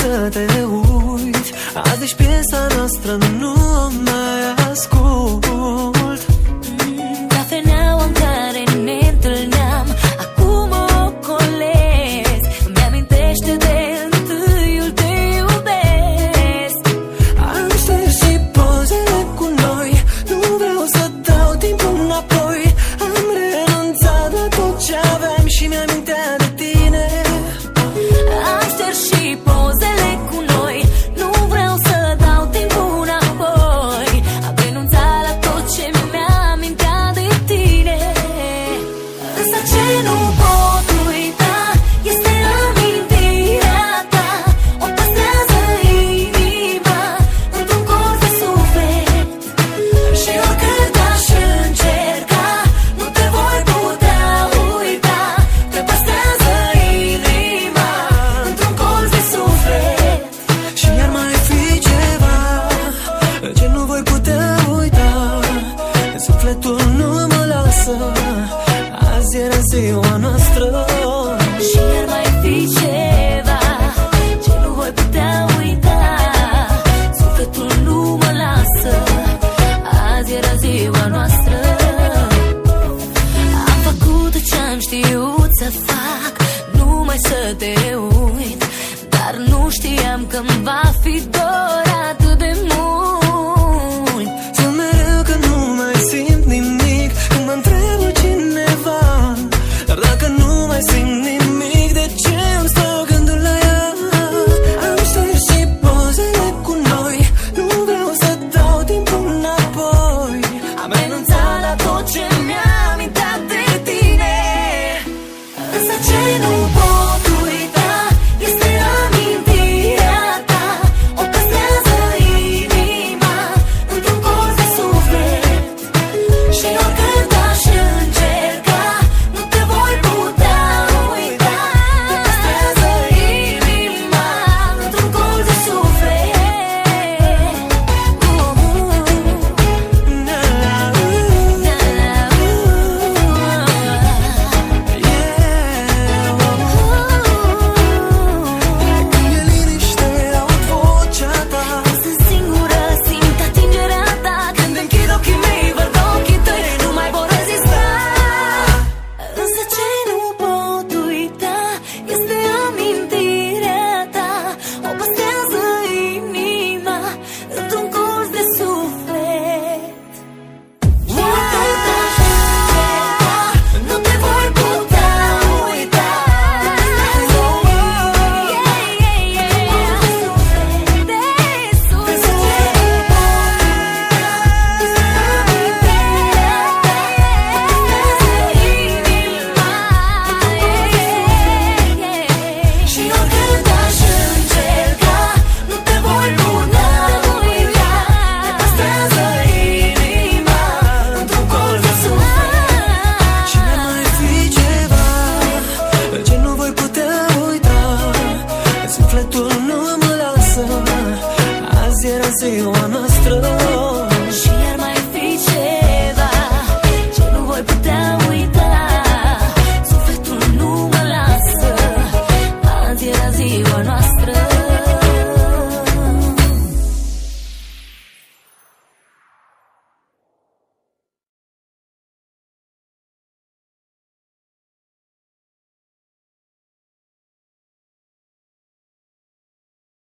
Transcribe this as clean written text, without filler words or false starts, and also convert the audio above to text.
să te uit. Azi ești piesa noastră, nu o mai ascult. Cafeneaua în care ne întâlneam, acum o colez. Îmi amintește de întâiul te iubesc. Am șters și pozele cu noi, nu vreau să dau timpul înapoi. Am renunțat la tot ce aveam și mi-amintea de tine. Am șters și pozele cu noi, nu vreau să dau timpul înapoi. Am renunțat la tot ce mi-amintea de tine. Însă ce nu pot uita este amintirea ta. O păstrează inima într-un colț de suflet. Și oricât aș încerca, nu te voi putea uita. Te păstrează inima într-un colț de suflet. Și iar mai fi ceva ce nu voi putea uita. Sufletul nu mă lasă, azi era ziua noastră. Și iar mai fi ceva ce nu voi putea uita. Sufletul nu mă lasă, azi era ziua noastră. Am făcut ce-am știut să fac, numai să te uit. Dar nu știam că-mi va fi dor atât de mult. Sunt mereu că nu mai simt nimic când mă întreabă cineva. Dar dacă nu mai simt nimic, de ce îmi stau gândul la ea? Am șters și pozele cu noi, nu vreau să dau timpul înapoi. Am renunțat la tot ce mi-amintea de tine. Însă ce nu pot uita este amintirea ta. O păstrează inima într-un colț de suflet. Și oricât aș încerca, nu te voi putea uita. Te păstrează inima într-un colț de suflet. Când e liniște, aud vocea ta. Sunt singură, simt atingerea ta. Când închid ochii mei, văd ochii tăi, nu mai pot rezista. Însă ce nu pot uita este amintirea ta. O păstrează inima într-un colț de suflet. Și oricât aș încerca, nu te voi putea uita. Și oricât aș încerca, nu te voi putea uita. Te păstrează inima într-un colț de suflet. Și ar mai fi ceva ce nu voi putea uita. Sufletul nu mă lasă, azi era ziua noastră.